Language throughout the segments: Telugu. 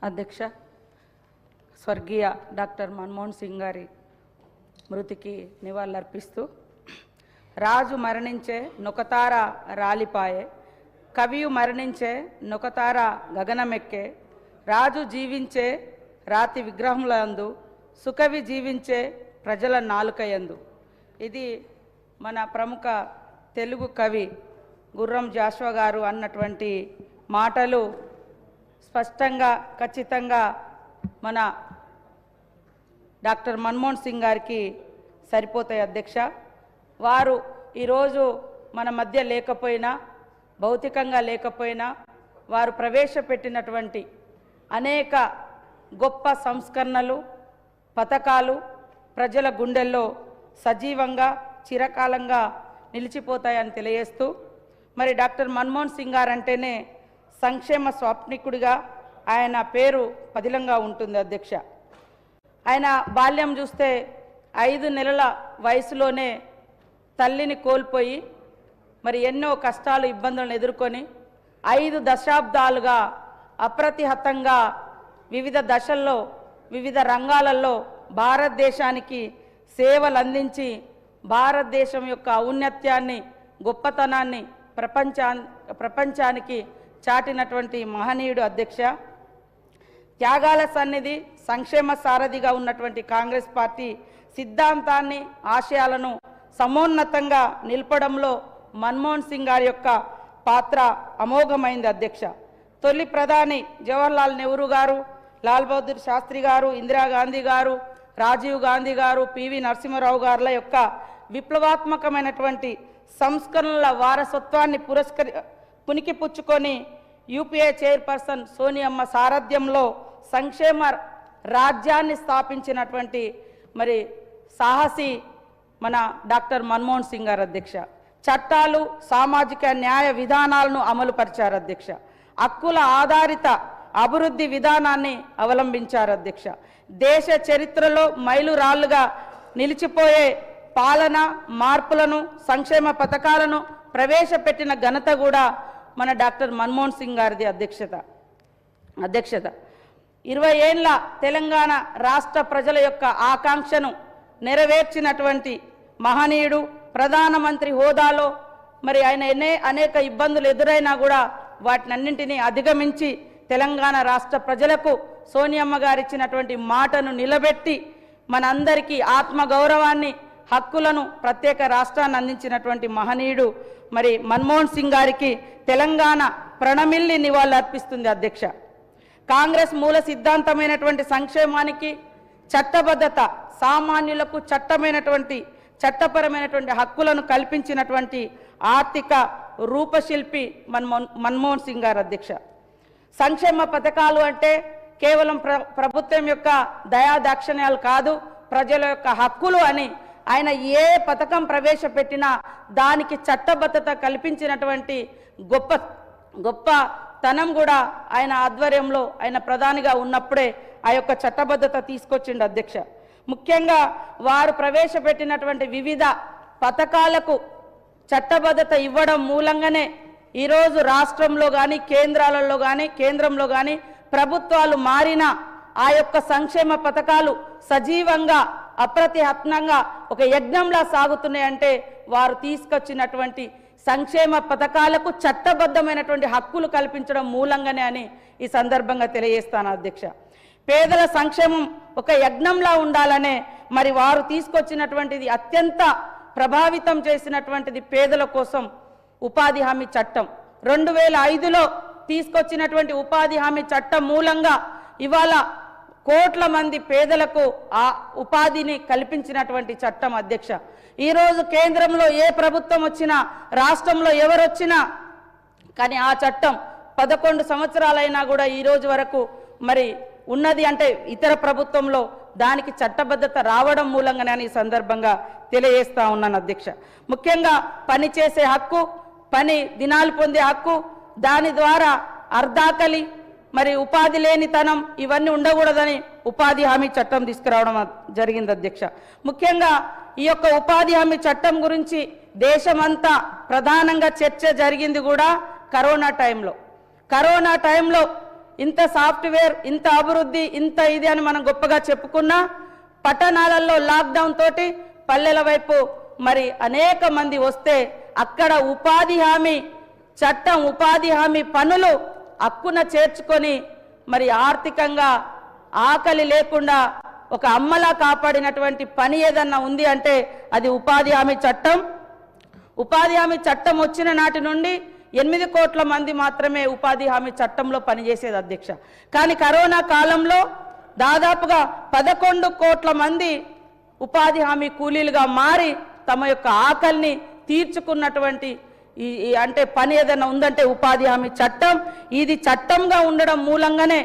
అధ్యక్ష, స్వర్గీయ డాక్టర్ మన్మోహన్ సింగ్ గారి మృతికి నివాళులర్పిస్తూ, రాజు మరణించే నొకతార రాలిపాయే, కవియు మరణించే నొకతార గగనమెక్కే, రాజు జీవించే రాతి విగ్రహములందు, సుకవి జీవించే ప్రజల నాలుకయందు. ఇది మన ప్రముఖ తెలుగు కవి గుర్రం జాషువా గారు అన్నటువంటి మాటలు స్పష్టంగా ఖచ్చితంగా మన డాక్టర్ మన్మోహన్ సింగ్ గారికి సరిపోతాయి అధ్యక్ష. వారు ఈరోజు మన మధ్య లేకపోయినా, భౌతికంగా లేకపోయినా, వారు ప్రవేశపెట్టినటువంటి అనేక గొప్ప సంస్కరణలు, పథకాలు ప్రజల గుండెల్లో సజీవంగా చిరకాలంగా నిలిచిపోతాయని తెలియజేస్తూ, మరి డాక్టర్ మన్మోహన్ సింగ్ గారు అంటేనే సంక్షేమ స్వాప్నికుడిగా ఆయన పేరు పదిలంగా ఉంటుంది అధ్యక్ష. ఆయన బాల్యం చూస్తే 5 నెలల వయసులోనే తల్లిని కోల్పోయి మరి ఎన్నో కష్టాలు ఇబ్బందులను ఎదుర్కొని 5 దశాబ్దాలుగా అప్రతిహతంగా వివిధ దశల్లో వివిధ రంగాలలో భారతదేశానికి సేవలు అందించి భారతదేశం యొక్క ఔన్నత్యాన్ని, గొప్పతనాన్ని ప్రపంచానికి చాటినటువంటి మహనీయుడు అధ్యక్ష. త్యాగాల సన్నిధి, సంక్షేమ సారథిగా ఉన్నటువంటి కాంగ్రెస్ పార్టీ సిద్ధాంతాన్ని, ఆశయాలను సమోన్నతంగా నిలపడంలో మన్మోహన్ సింగ్ గారి యొక్క పాత్ర అమోఘమైంది అధ్యక్ష. తొలి ప్రధాని జవహర్లాల్ నెహ్రూ గారు, లాల్ బహదూర్ శాస్త్రి గారు, ఇందిరాగాంధీ గారు, రాజీవ్ గాంధీ గారు, పివి నరసింహారావు గారుల యొక్క విప్లవాత్మకమైనటువంటి సంస్కరణల వారసత్వాన్ని పుణికిపుచ్చుకొని యూపీఏ చైర్పర్సన్ సోనియమ్మ సారథ్యంలో సంక్షేమ రాజ్యాన్ని స్థాపించినటువంటి మరి సాహసి మన డాక్టర్ మన్మోహన్ సింగ్ గారు అధ్యక్ష. చట్టాలు, సామాజిక న్యాయ విధానాలను అమలుపరిచారు అధ్యక్ష. హక్కుల ఆధారిత అభివృద్ధి విధానాన్ని అవలంబించారు అధ్యక్ష. దేశ చరిత్రలో మైలురాళ్లుగా నిలిచిపోయే పాలన మార్పులను, సంక్షేమ పథకాలను ప్రవేశపెట్టిన ఘనత కూడా మన డాక్టర్ మన్మోహన్ సింగ్ గారిది అధ్యక్షత. 20 ఏళ్ల తెలంగాణ రాష్ట్ర ప్రజల యొక్క ఆకాంక్షను నెరవేర్చినటువంటి మహనీయుడు. ప్రధానమంత్రి హోదాలో మరి ఆయన అనేక ఇబ్బందులు ఎదురైనా కూడా వాటినన్నింటినీ అధిగమించి తెలంగాణ రాష్ట్ర ప్రజలకు సోనియమ్మ గారు ఇచ్చినటువంటి మాటను నిలబెట్టి మనందరికీ ఆత్మగౌరవాన్ని, హక్కులను, ప్రత్యేక రాష్ట్రాన్ని అందించినటువంటి మహనీయుడు మరి మన్మోహన్ సింగ్ గారికి తెలంగాణ ప్రణమిల్లి నివాళులు అర్పిస్తుంది అధ్యక్ష. కాంగ్రెస్ మూల సిద్ధాంతమైనటువంటి సంక్షేమానికి, చట్టబద్ధత, సామాన్యులకు చట్టపరమైనటువంటి హక్కులను కల్పించినటువంటి ఆర్థిక రూపశిల్పి మన్మోహన్ సింగ్ గారు అధ్యక్ష. సంక్షేమ పథకాలు అంటే కేవలం ప్రభుత్వం యొక్క దయాదాక్షిణ్యాలు కాదు, ప్రజల యొక్క హక్కులు అని ఆయన ఏ పథకం ప్రవేశపెట్టినా దానికి చట్టబద్ధత కల్పించినటువంటి గొప్పతనం కూడా ఆయన ఆధ్వర్యంలో, ఆయన ప్రధానిగా ఉన్నప్పుడే ఆ యొక్క చట్టబద్ధత తీసుకొచ్చిండు అధ్యక్ష. ముఖ్యంగా వారు ప్రవేశపెట్టినటువంటి వివిధ పథకాలకు చట్టబద్ధత ఇవ్వడం మూలంగానే ఈరోజు రాష్ట్రంలో కానీ, కేంద్రంలో కానీ ప్రభుత్వాలు మారినా ఆ యొక్క సంక్షేమ పథకాలు సజీవంగా, అప్రతిహతంగా ఒక యజ్ఞంలా సాగుతున్నాయంటే వారు తీసుకొచ్చినటువంటి సంక్షేమ పథకాలకు చట్టబద్ధమైనటువంటి హక్కులు కల్పించడం మూలంగానే అని ఈ సందర్భంగా తెలియజేస్తాను అధ్యక్ష. పేదల సంక్షేమం ఒక యజ్ఞంలా ఉండాలనే మరి వారు తీసుకొచ్చినటువంటిది అత్యంత ప్రభావితం చేసినటువంటిది పేదల కోసం ఉపాధి హామీ చట్టం. 2005లో తీసుకొచ్చినటువంటి ఉపాధి హామీ చట్టం మూలంగా ఇవాళ కోట్ల మంది పేదలకు ఆ ఉపాధిని కల్పించినటువంటి చట్టం అధ్యక్ష. ఈరోజు కేంద్రంలో ఏ ప్రభుత్వం వచ్చినా, రాష్ట్రంలో ఎవరు వచ్చినా కానీ ఆ చట్టం 11 సంవత్సరాలైనా కూడా ఈరోజు వరకు మరి ఉన్నది అంటే ఇతర ప్రభుత్వంలో దానికి చట్టబద్ధత రావడం మూలంగానే ఈ సందర్భంగా తెలియజేస్తా ఉన్నాను అధ్యక్ష. ముఖ్యంగా పని చేసే హక్కు, పని దినాలు పొందే హక్కు, దాని ద్వారా అర్ధాకలి మరి ఉపాధి లేనితనం ఇవన్నీ ఉండకూడదని ఉపాధి హామీ చట్టం తీసుకురావడం జరిగింది అధ్యక్ష. ముఖ్యంగా ఈ యొక్క ఉపాధి హామీ చట్టం గురించి దేశమంతా ప్రధానంగా చర్చ జరిగింది కూడా కరోనా టైంలో ఇంత సాఫ్ట్వేర్, ఇంత అభివృద్ధి, ఇంత ఇది అని మనం గొప్పగా చెప్పుకున్నా పట్టణాలలో లాక్డౌన్ తోటి పల్లెల వైపు మరి అనేక మంది వస్తే అక్కడ ఉపాధి హామీ చట్టం, ఉపాధి హామీ పనులు హక్కున చేర్చుకొని మరి ఆర్థికంగా ఆకలి లేకుండా ఒక అమ్మలా కాపాడినటువంటి పని ఏదన్నా ఉంది అంటే అది ఉపాధి హామీ చట్టం. ఉపాధి హామీ చట్టం వచ్చిన నాటి నుండి 8 కోట్ల మంది మాత్రమే ఉపాధి హామీ చట్టంలో పనిచేసేది అధ్యక్ష. కానీ కరోనా కాలంలో దాదాపుగా 11 కోట్ల మంది ఉపాధి హామీ కూలీలుగా మారి తమ యొక్క ఆకలిని తీర్చుకున్నటువంటి అంటే పని ఏదైనా ఉందంటే ఉపాధి హామీ చట్టం. ఇది చట్టంగా ఉండడం మూలంగానే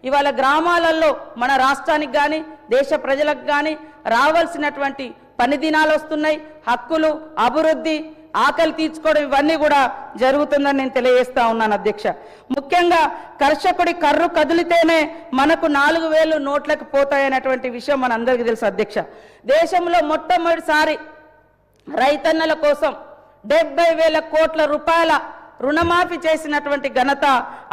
ఇవాళ గ్రామాలలో మన రాష్ట్రానికి కానీ దేశ ప్రజలకు కానీ రావాల్సినటువంటి పని దినాలు వస్తున్నాయి, హక్కులు, అభివృద్ధి, ఆకలి తీర్చుకోవడం ఇవన్నీ కూడా జరుగుతుందని నేను తెలియజేస్తా ఉన్నాను అధ్యక్ష. ముఖ్యంగా కర్షకుడి కర్రు కదిలితేనే మనకు 4,000 నోట్లకు పోతాయనేటువంటి విషయం మనందరికీ తెలుసు అధ్యక్ష. దేశంలో మొట్టమొదటిసారి రైతన్నల కోసం 70,000 కోట్ల రూపాయల రుణమాఫీ చేసినటువంటి ఘనత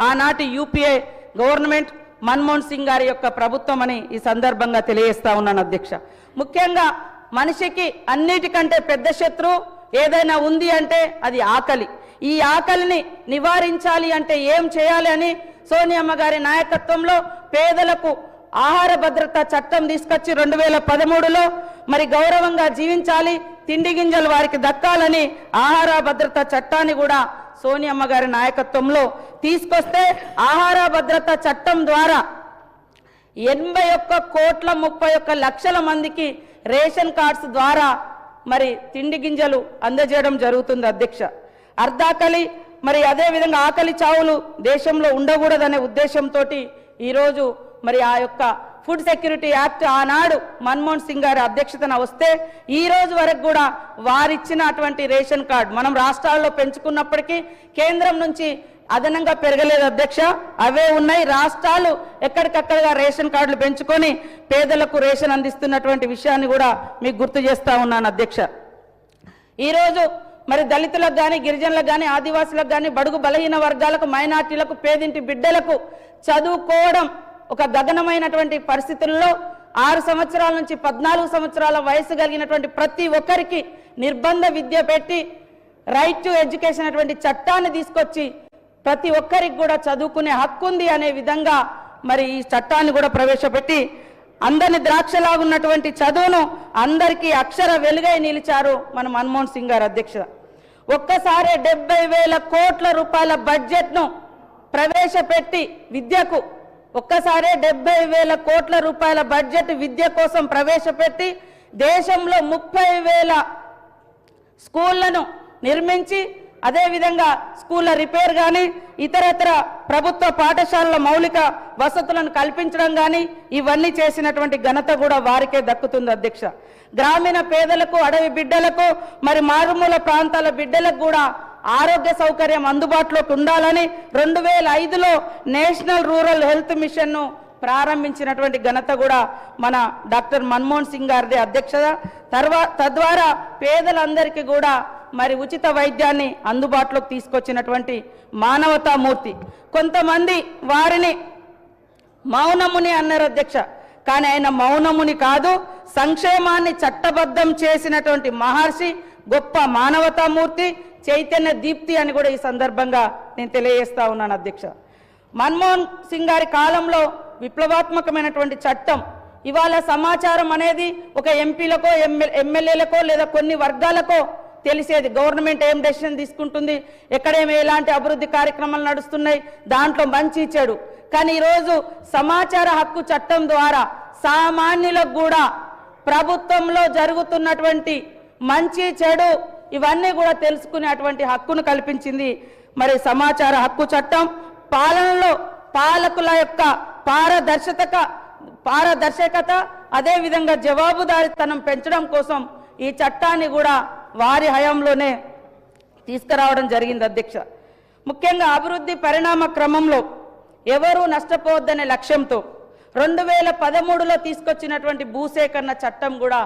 ఆనాటి యూపీఏ గవర్నమెంట్, మన్మోహన్ సింగ్ గారి యొక్క ప్రభుత్వం అని ఈ సందర్భంగా తెలియజేస్తా ఉన్నాను అధ్యక్ష. ముఖ్యంగా మనిషికి అన్నిటికంటే పెద్ద శత్రువు ఏదైనా ఉంది అంటే అది ఆకలి. ఈ ఆకలిని నివారించాలి అంటే ఏం చేయాలి అని సోనియమ్మ గారి నాయకత్వంలో పేదలకు ఆహార భద్రత చట్టం తీసుకొచ్చి 2013లో మరి గౌరవంగా జీవించాలి, తిండి గింజలు వారికి దక్కాలని ఆహార భద్రత చట్టాన్ని కూడా సోనియమ్మ గారి నాయకత్వంలో తీసుకొస్తే ఆహార భద్రత చట్టం ద్వారా 81,31,00,000 మందికి రేషన్ కార్డ్స్ ద్వారా మరి తిండి గింజలు అందజేయడం జరుగుతుంది అధ్యక్ష. అర్ధాకలి మరి అదేవిధంగా ఆకలి చావులు దేశంలో ఉండకూడదనే ఉద్దేశంతో ఈరోజు మరి ఆ యొక్క ఫుడ్ సెక్యూరిటీ యాక్ట్ ఆనాడు మన్మోహన్ సింగ్ గారి అధ్యక్షతన వస్తే ఈ రోజు వరకు కూడా వారిచ్చినటువంటి రేషన్ కార్డు మనం రాష్ట్రాల్లో పెంచుకున్నప్పటికీ కేంద్రం నుంచి అదనంగా పెరగలేదు అధ్యక్ష, అవే ఉన్నాయి. రాష్ట్రాలు ఎక్కడికక్కడగా రేషన్ కార్డులు పెంచుకొని పేదలకు రేషన్ అందిస్తున్నటువంటి విషయాన్ని కూడా మీకు గుర్తు చేస్తా ఉన్నాను అధ్యక్ష. ఈరోజు మరి దళితులకు కానీ, గిరిజనులకు కానీ, ఆదివాసులకు కానీ, బడుగు బలహీన వర్గాలకు, మైనార్టీలకు, పేదింటి బిడ్డలకు చదువుకోవడం ఒక గగనమైనటువంటి పరిస్థితుల్లో 6 సంవత్సరాల నుంచి 14 సంవత్సరాల వయసు కలిగినటువంటి ప్రతి ఒక్కరికి నిర్బంధ విద్య పెట్టి రైట్ టు ఎడ్యుకేషన్ అటువంటి చట్టాన్ని తీసుకొచ్చి ప్రతి ఒక్కరికి కూడా చదువుకునే హక్కు ఉంది అనే విధంగా మరి ఈ చట్టాన్ని కూడా ప్రవేశపెట్టి అందరిని ద్రాక్షలాగున్నటువంటి చదువును అందరికీ అక్షర వెలుగై నిలిచారు మన మన్మోహన్ సింగ్ గారు అధ్యక్ష. ఒక్కసారి 70,000 కోట్ల రూపాయల బడ్జెట్ను ప్రవేశపెట్టి విద్యకు ఒక్కసారి 70,000 కోట్ల రూపాయల బడ్జెట్ విద్య కోసం ప్రవేశపెట్టి దేశంలో 30,000 స్కూళ్లను నిర్మించి అదేవిధంగా స్కూళ్ళ రిపేర్ కానీ ఇతరత్ర ప్రభుత్వ పాఠశాలల మౌలిక వసతులను కల్పించడం కానీ ఇవన్నీ చేసినటువంటి ఘనత కూడా వారికే దక్కుతుంది అధ్యక్ష. గ్రామీణ పేదలకు, అడవి బిడ్డలకు, మరి మారుమూల ప్రాంతాల బిడ్డలకు కూడా ఆరోగ్య సౌకర్యం అందుబాటులోకి ఉండాలని 2005లో నేషనల్ రూరల్ హెల్త్ మిషన్ను ప్రారంభించినటువంటి ఘనత కూడా మన డాక్టర్ మన్మోహన్ సింగ్ గారిది అధ్యక్షత. తద్వారా పేదలందరికీ కూడా మరి ఉచిత వైద్యాన్ని అందుబాటులోకి తీసుకొచ్చినటువంటి మానవతామూర్తి. కొంతమంది వారిని మౌనముని అన్నారు అధ్యక్ష, కానీ ఆయన మౌనముని కాదు, సంక్షేమాన్ని చట్టబద్ధం చేసినటువంటి మహర్షి, గొప్ప మానవతామూర్తి, చైతన్య దీప్తి అని కూడా ఈ సందర్భంగా నేను తెలియజేస్తా ఉన్నాను అధ్యక్ష. మన్మోహన్ సింగ్ గారి కాలంలో విప్లవాత్మకమైనటువంటి చట్టం. ఇవాళ సమాచారం అనేది ఒక ఎంపీలకో ఎమ్మెల్యేలకో లేదా కొన్ని వర్గాలకో తెలిసేది. గవర్నమెంట్ ఏం డెసిషన్ తీసుకుంటుంది, ఎక్కడేమి ఎలాంటి అభివృద్ధి కార్యక్రమాలు నడుస్తున్నాయి, దాంట్లో మంచి చెడు. కానీ ఈరోజు సమాచార హక్కు చట్టం ద్వారా సామాన్యులకు కూడా ప్రభుత్వంలో జరుగుతున్నటువంటి మంచి చెడు ఇవన్నీ కూడా తెలుసుకునేటువంటి హక్కును కల్పించింది మరి సమాచార హక్కు చట్టం. పాలనలో పాలకుల యొక్క పారదర్శకత అదేవిధంగా జవాబుదారీతనం పెంచడం కోసం ఈ చట్టాన్ని కూడా వారి హయాంలోనే తీసుకురావడం జరిగింది అధ్యక్ష. ముఖ్యంగా అభివృద్ధి పరిణామ క్రమంలో ఎవరూ నష్టపోవద్దనే లక్ష్యంతో 2013లో తీసుకొచ్చినటువంటి భూసేకరణ చట్టం కూడా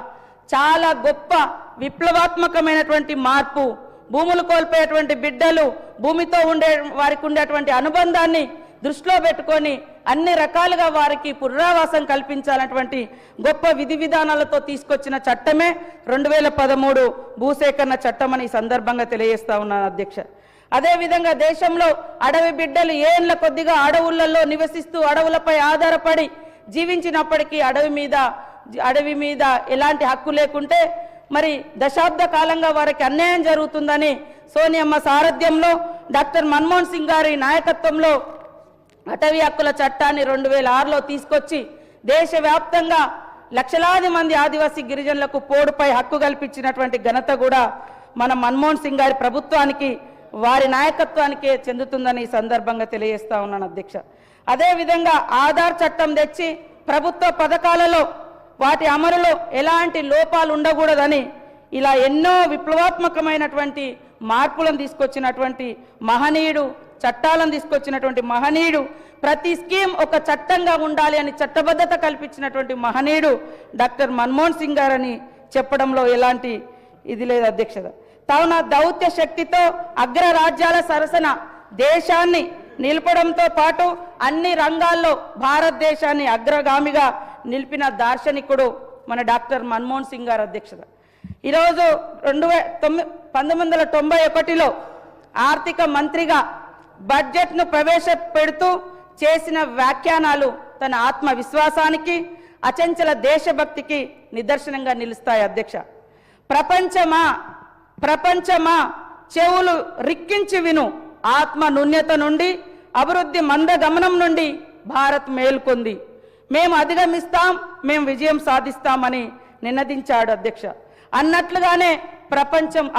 చాలా గొప్ప విప్లవాత్మకమైనటువంటి మార్పు. భూములు కోల్పోయేటువంటి బిడ్డలు భూమితో వారికి ఉండేటువంటి అనుబంధాన్ని దృష్టిలో పెట్టుకొని అన్ని రకాలుగా వారికి పునరావాసం కల్పించాలన్నటువంటి గొప్ప విధి విధానాలతో తీసుకొచ్చిన చట్టమే 2013 భూసేకరణ చట్టం అని ఈ సందర్భంగా తెలియజేస్తా ఉన్నాను అధ్యక్ష. అదేవిధంగా దేశంలో అడవి బిడ్డలు ఏళ్ల కొద్దిగా అడవులలో నివసిస్తూ అడవులపై ఆధారపడి జీవించినప్పటికీ అడవి మీద ఎలాంటి హక్కు లేకుంటే మరి దశాబ్ద కాలంగా వారికి అన్యాయం జరుగుతుందని సోనియమ్మ సారథ్యంలో డాక్టర్ మన్మోహన్ సింగ్ గారి నాయకత్వంలో అటవీ హక్కుల చట్టాన్ని 2006లో తీసుకొచ్చి దేశవ్యాప్తంగా లక్షలాది మంది ఆదివాసీ గిరిజనులకు పోడుపై హక్కు కల్పించినటువంటి ఘనత కూడా మన మన్మోహన్ సింగ్ గారి ప్రభుత్వానికి వారి నాయకత్వానికే చెందుతుందని ఈ సందర్భంగా తెలియజేస్తా ఉన్నాను అధ్యక్ష. అదేవిధంగా ఆధార్ చట్టం తెచ్చి ప్రభుత్వ పథకాలలో వాటి అమలులో ఎలాంటి లోపాలు ఉండకూడదని ఇలా ఎన్నో విప్లవాత్మకమైనటువంటి మార్పులను తీసుకొచ్చినటువంటి మహనీయుడు, చట్టాలను తీసుకొచ్చినటువంటి మహనీయుడు, ప్రతి స్కీమ్ ఒక చట్టంగా ఉండాలి అని చట్టబద్ధత కల్పించినటువంటి మహనీయుడు డాక్టర్ మన్మోహన్ సింగ్ గారని చెప్పడంలో ఎలాంటి ఇది లేదు అధ్యక్షత. తన దౌత్య శక్తితో అగ్ర రాజ్యాల సరసన దేశాన్ని నిలపడంతో పాటు అన్ని రంగాల్లో భారతదేశాన్ని అగ్రగామిగా నిలిపిన దార్శనికుడు మన డాక్టర్ మన్మోహన్ సింగ్ గారు అధ్యక్షత. ఈరోజు 1991లో ఆర్థిక మంత్రిగా బడ్జెట్ను ప్రవేశపెడుతూ చేసిన వ్యాఖ్యానాలు తన ఆత్మవిశ్వాసానికి, అచంచల దేశభక్తికి నిదర్శనంగా నిలుస్తాయి అధ్యక్ష. ప్రపంచమా చెవులు రిక్కించి విను, ఆత్మ నున్యత నుండి అభివృద్ధి మందగమనం నుండి భారత్ మేల్కొంది, మేము అధిగమిస్తాం, మేము విజయం సాధిస్తామని నినదించాడు అధ్యక్ష. అన్నట్లుగానే ప్రపంచాన్ని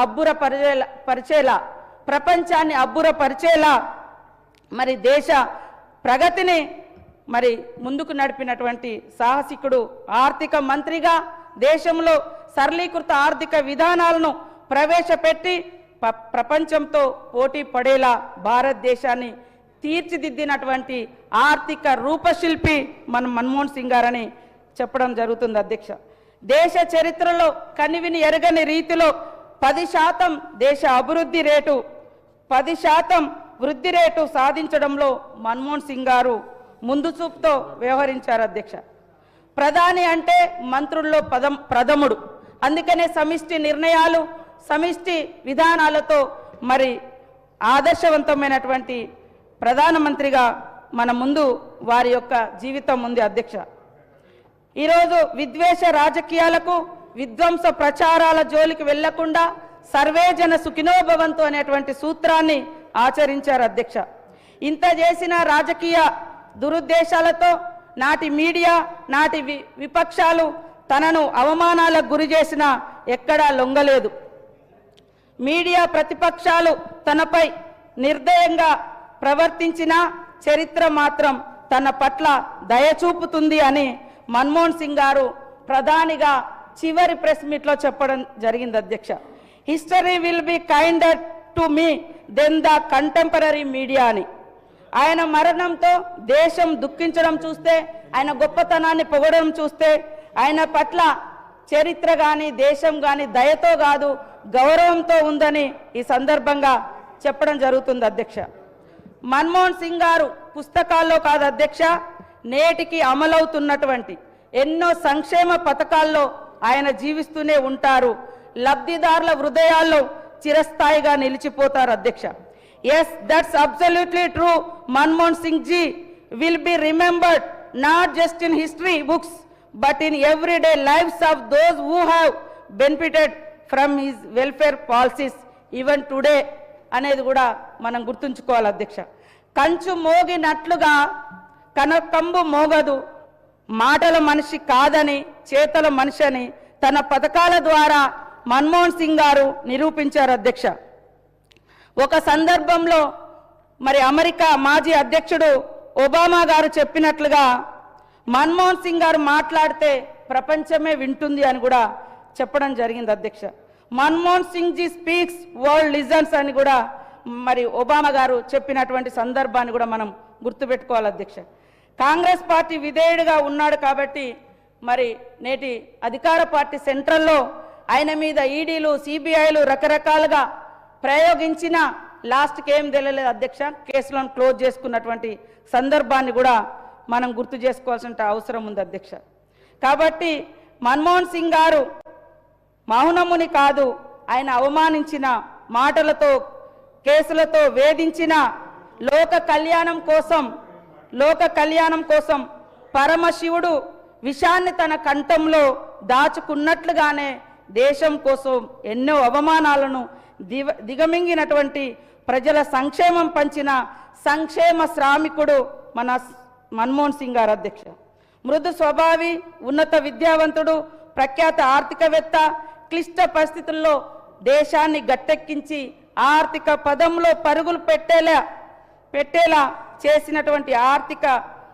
అబ్బురపరిచేలా మరి దేశ ప్రగతిని మరి ముందుకు నడిపినటువంటి సాహసికుడు, ఆర్థిక మంత్రిగా దేశంలో సరళీకృత ఆర్థిక విధానాలను ప్రవేశపెట్టి ప్రపంచంతో పోటీ పడేలా భారతదేశాన్ని తీర్చిదిద్దినటువంటి ఆర్థిక రూపశిల్పి మన మన్మోహన్ సింగ్ గారని చెప్పడం జరుగుతుంది అధ్యక్ష. దేశ చరిత్రలో కనివిని ఎరగని రీతిలో 10% దేశ అభివృద్ధి రేటు 10% వృద్ధి రేటు సాధించడంలో మన్మోహన్ సింగ్ గారు ముందు చూపుతో వ్యవహరించారు అధ్యక్ష. ప్రధాని అంటే మంత్రుల్లో ప్రథముడు. అందుకనే సమిష్టి నిర్ణయాలు, సమిష్టి విధానాలతో మరి ఆదర్శవంతమైనటువంటి ప్రధానమంత్రిగా మన ముందు వారి యొక్క జీవితం ఉంది అధ్యక్ష. ఈరోజు విద్వేష రాజకీయాలకు, విధ్వంస ప్రచారాల జోలికి వెళ్లకుండా సర్వే జన సుఖినో భవంతు అనేటువంటి సూత్రాన్ని ఆచరించారు అధ్యక్ష. ఇంత చేసిన రాజకీయ దురుద్దేశాలతో నాటి మీడియా, నాటి విపక్షాలు తనను అవమానాలకు గురి చేసినా ఎక్కడా లొంగలేదు. మీడియా ప్రతిపక్షాలు తనపై నిర్దయంగా ప్రవర్తించిన చరిత్ర మాత్రం తన పట్ల దయచూపుతుంది అని మన్మోహన్ సింగ్ గారు ప్రధానిగా చివరి ప్రెస్ మీట్లో చెప్పడం జరిగింది అధ్యక్ష. History will be kinder to me than the contemporary media అని. ఆయన మరణంతో దేశం దుఃఖించడం చూస్తే, ఆయన గొప్పతనాన్ని పొగడడం చూస్తే, ఆయన పట్ల చరిత్ర కానీ దేశం కానీ దయతో కాదు గౌరవంతో ఉందని ఈ సందర్భంగా చెప్పడం జరుగుతుంది అధ్యక్ష. మన్మోహన్ సింగ్ గారు పుస్తకాల్లో కాదు అధ్యక్ష, నేటికి అమలవుతున్నటువంటి ఎన్నో సంక్షేమ పథకాల్లో ఆయన జీవిస్తూనే ఉంటారు. లబ్ధిదారుల హృదయాల్లో చిరస్థాయిగా నిలిచిపోతారు అధ్యక్ష. Yes, that's absolutely true. Manmohan Singh ji will be remembered not just in history books but in everyday lives of those who have benefited from his welfare policies even today అనేది కూడా మనం గుర్తుంచుకోవాలి అధ్యక్ష. కంచు మోగినట్లుగా కనకంబు మోగదు, మాటల మనిషి కాదని చేతల మనిషి అని తన పథకాల ద్వారా మన్మోహన్ సింగ్ గారు నిరూపించారు అధ్యక్ష. ఒక సందర్భంలో మరి అమెరికా మాజీ అధ్యక్షుడు ఒబామా గారు చెప్పినట్లుగా మన్మోహన్ సింగ్ గారు మాట్లాడితే ప్రపంచమే వింటుంది అని కూడా చెప్పడం జరిగింది అధ్యక్ష. Manmohan Singh ji speaks, world listens అని కూడా మరి ఒబామా గారు చెప్పినటువంటి సందర్భాన్ని కూడా మనం గుర్తుపెట్టుకోవాలి అధ్యక్ష. కాంగ్రెస్ పార్టీ విధేయుడిగా ఉన్నాడు కాబట్టి మరి నేటి అధికార పార్టీ సెంట్రల్లో ఆయన మీద ఈడీలు, సిబిఐలు రకరకాలుగా ప్రయోగించిన లాస్ట్కి ఏం తెలియలేదు అధ్యక్ష, కేసులను క్లోజ్ చేసుకున్నటువంటి సందర్భాన్ని కూడా మనం గుర్తు చేసుకోవాల్సిన అవసరం ఉంది అధ్యక్ష. కాబట్టి మన్మోహన్ సింగ్ గారు మౌనముని కాదు, ఆయన అవమానించిన మాటలతో కేసులతో వేధించిన లోక కళ్యాణం కోసం పరమశివుడు విషాన్ని తన కంఠంలో దాచుకున్నట్లుగానే దేశం కోసం ఎన్నో అవమానాలను దిగమింగినటువంటి ప్రజల సంక్షేమం పంచిన సంక్షేమ శ్రామికుడు మన మన్మోహన్ సింగ్ గారు అధ్యక్ష. మృదు స్వభావి, ఉన్నత విద్యావంతుడు, ప్రఖ్యాత ఆర్థికవేత్త, క్లిష్ట పరిస్థితుల్లో దేశాన్ని గట్టెక్కించి ఆర్థిక పదంలో పరుగులు పెట్టేలా చేసినటువంటి ఆర్థిక